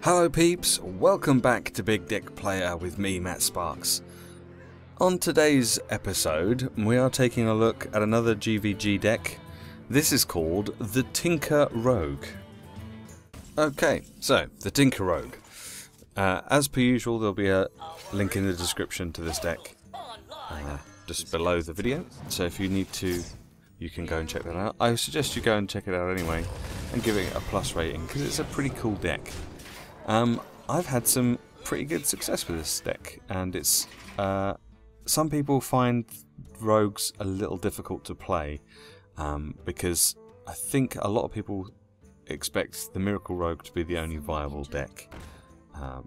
Hello peeps, welcome back to Big Deck Playa with me, Matt Sparks. On today's episode, we are taking a look at another GVG deck. This is called the Tinker Rogue. Okay, so, the Tinker Rogue. As per usual, there'll be a link in the description to this deck just below the video, so if you need to, you can go and check that out. I suggest you go and check it out anyway, and give it a plus rating, because it's a pretty cool deck. I've had some pretty good success with this deck, and it's some people find rogues a little difficult to play, because I think a lot of people expect the Miracle Rogue to be the only viable deck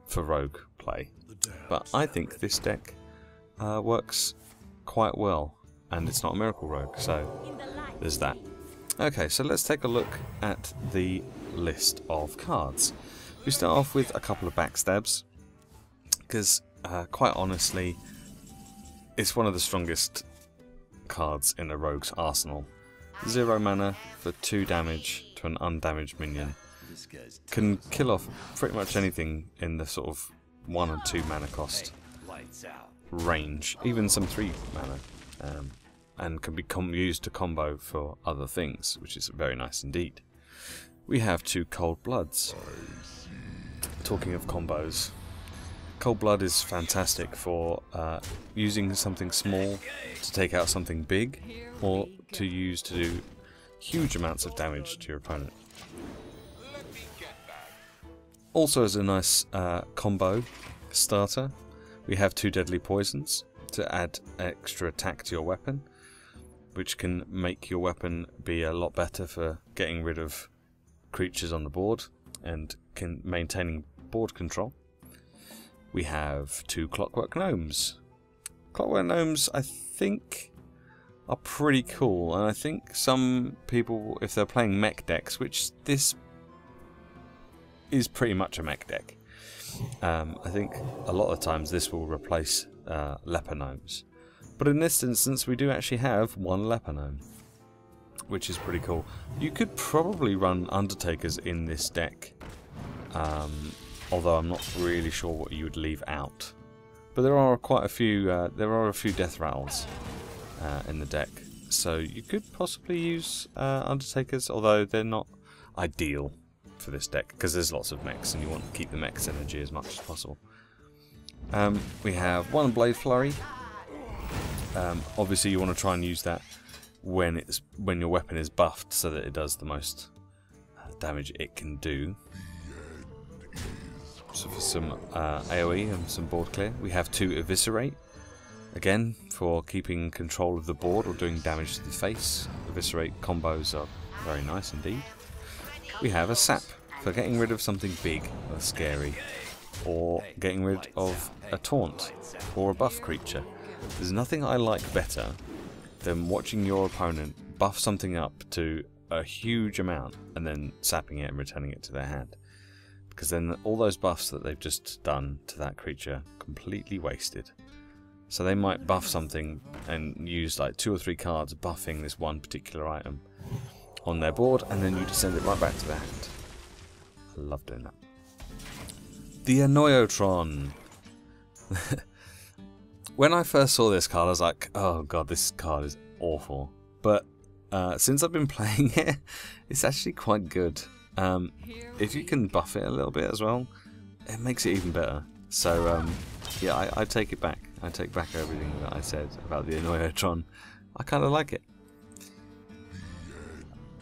for rogue play, but I think this deck works quite well, and it's not a Miracle Rogue, so there's that. Okay, so let's take a look at the list of cards. We start off with a couple of backstabs, because quite honestly, it's one of the strongest cards in a rogue's arsenal. 0 mana for 2 damage to an undamaged minion. Can kill off pretty much anything in the sort of 1 and 2 mana cost range, even some 3 mana, and can be used to combo for other things, which is very nice indeed. We have 2 Cold Bloods. Talking of combos, Cold Blood is fantastic for using something small to take out something big, or to use to do huge amounts of damage to your opponent. Also, as a nice combo starter, we have 2 Deadly Poisons to add extra attack to your weapon, which can make your weapon be a lot better for getting rid of creatures on the board and maintaining board control. We have 2 Clockwork Gnomes. Clockwork Gnomes, I think, are pretty cool, and I think some people, if they're playing mech decks, which this is pretty much a mech deck, I think a lot of times this will replace Leper Gnomes. But in this instance, we do actually have 1 Leper Gnome, which is pretty cool. You could probably run Undertakers in this deck, although I'm not really sure what you would leave out. But there are quite a few. There are a few Death Rattles in the deck, so you could possibly use Undertakers, although they're not ideal for this deck because there's lots of mechs, and you want to keep the mechs energy as much as possible. We have 1 Blade Flurry. Obviously, you want to try and use that when your weapon is buffed, so that it does the most damage it can do. So for some AoE and some board clear, we have 2 Eviscerate, again for keeping control of the board or doing damage to the face. Eviscerate combos are very nice indeed. We have a Sap for getting rid of something big or scary, or getting rid of a taunt or a buff creature. There's nothing I like better than watching your opponent buff something up to a huge amount and then sapping it and returning it to their hand. Because then all those buffs that they've just done to that creature completely wasted. So they might buff something and use like 2 or 3 cards buffing this one particular item on their board, and then you just send it right back to their hand. I love doing that. The Annoyotron. When I first saw this card, I was like, oh god, this card is awful. But since I've been playing it, it's actually quite good. If you can buff it a little bit as well, it makes it even better. So yeah, I take it back. I take back everything that I said about the Annoyotron. I kind of like it.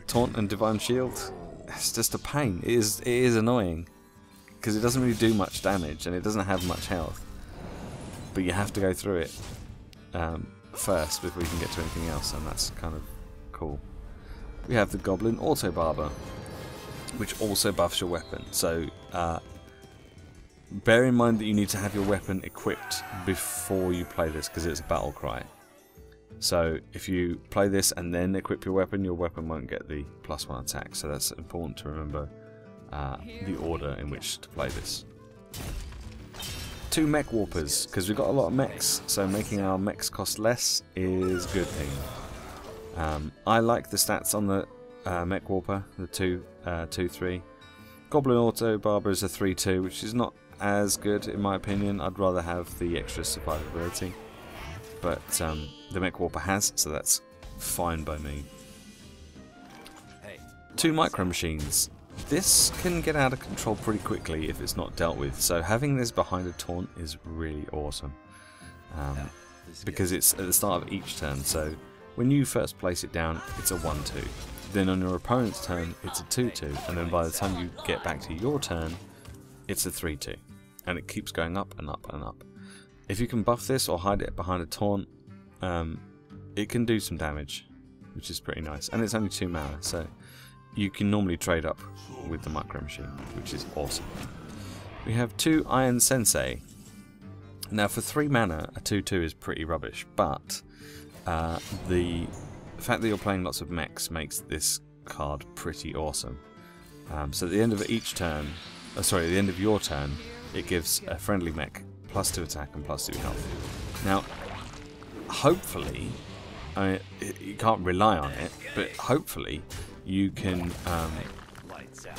Taunt and Divine Shield, it's just a pain. It is annoying because it doesn't really do much damage and it doesn't have much health. But you have to go through it first before you can get to anything else, and that's kind of cool. We have the Goblin Auto Barber, which also buffs your weapon. So bear in mind that you need to have your weapon equipped before you play this, because it's a battle cry. So if you play this and then equip your weapon won't get the +1 attack. So that's important to remember the order in which to play this. 2 Mech Warpers, because we've got a lot of mechs, so making our mechs cost less is a good thing. I like the stats on the Mech Warper, the 2-3. Goblin Auto Barber is a 3-2, which is not as good in my opinion. I'd rather have the extra survivability. But the Mech Warper has, so that's fine by me. 2 Micro Machines. This can get out of control pretty quickly if it's not dealt with, so having this behind a taunt is really awesome. Because it's at the start of each turn, so when you first place it down, it's a 1-2. Then on your opponent's turn, it's a 2-2, and then by the time you get back to your turn, it's a 3-2. And it keeps going up and up and up. If you can buff this or hide it behind a taunt, it can do some damage, which is pretty nice. And it's only 2 mana, so you can normally trade up with the Micro Machine, which is awesome. We have 2 Iron Sensei. Now for 3 mana, a 2-2 is pretty rubbish, but the fact that you're playing lots of mechs makes this card pretty awesome. So at the end of each turn, at the end of your turn, it gives a friendly mech +2 attack and +2 health. Now, hopefully, you can't rely on it, but hopefully you can,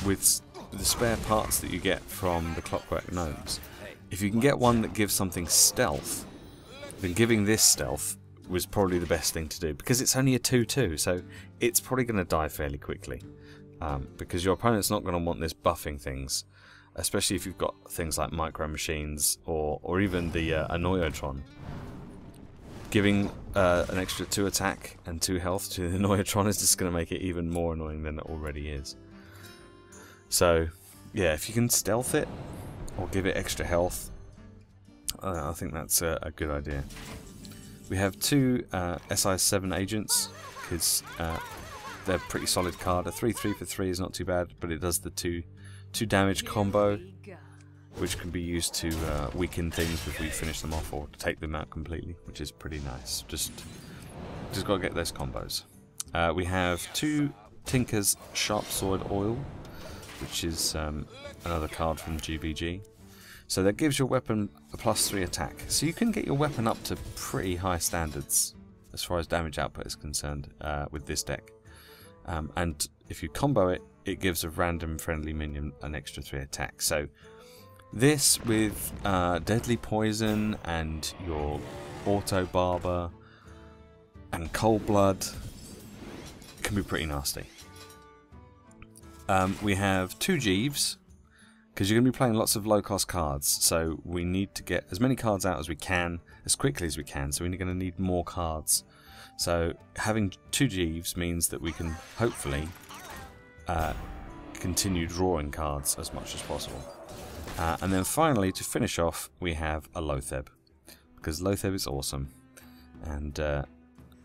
with the spare parts that you get from the Clockwork Gnomes, if you can get one that gives something stealth, then giving this stealth was probably the best thing to do, because it's only a 2-2, so it's probably going to die fairly quickly, because your opponent's not going to want this buffing things, especially if you've got things like Micro Machines or even the Annoyotron. Giving an extra 2 attack and 2 health to the Annoyotron is just going to make it even more annoying than it already is. So yeah, if you can stealth it or give it extra health, I think that's a good idea. We have 2 SI7 agents, because they're a pretty solid card. A 3-3 for 3 is not too bad, but it does the 2 damage combo, which can be used to weaken things if we finish them off or to take them out completely, which is pretty nice. Just got to get those combos. We have 2 Tinker's Sharp Sword Oil, which is another card from GVG. So that gives your weapon a +3 attack. So you can get your weapon up to pretty high standards as far as damage output is concerned with this deck. And if you combo it, it gives a random friendly minion an extra 3 attack. So this with Deadly Poison and your Auto Barber and Cold Blood can be pretty nasty. We have 2 Jeeves, because you're going to be playing lots of low-cost cards, so we need to get as many cards out as we can, as quickly as we can, so we're going to need more cards. So having 2 Jeeves means that we can hopefully continue drawing cards as much as possible. And then finally, to finish off, we have a Lotheb, because Lotheb is awesome, and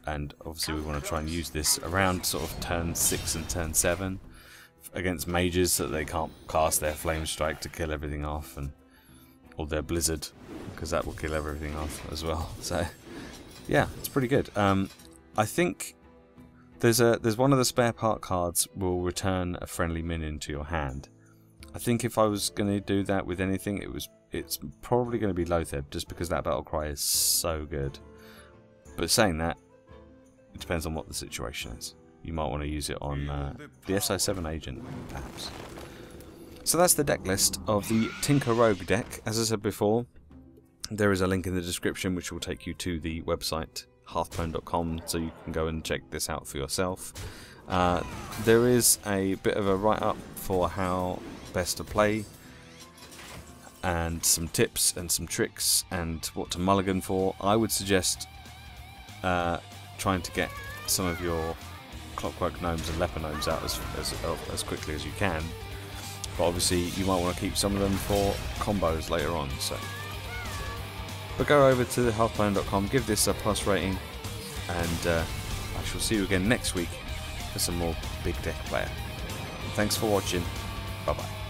obviously we want to try and use this around sort of turn 6 and turn 7 against mages, so that they can't cast their Flame Strike to kill everything off, or their Blizzard, because that will kill everything off as well. So yeah, it's pretty good. I think there's one of the spare part cards will return a friendly minion to your hand. I think if I was going to do that with anything, it's probably going to be Lotheb, just because that battle cry is so good. But saying that, it depends on what the situation is. You might want to use it on the SI7 agent, perhaps. So that's the deck list of the Tinker Rogue deck. As I said before, there is a link in the description which will take you to the website hearthstone.com, so you can go and check this out for yourself. There is a bit of a write-up for how best to play, and some tips and some tricks and what to mulligan for. I would suggest trying to get some of your Clockwork Gnomes and Leper Gnomes out as quickly as you can, but obviously you might want to keep some of them for combos later on. So, but go over to hearthstone.com, give this a plus rating, and I shall see you again next week for some more Big Deck Player. Thanks for watching. Bye bye.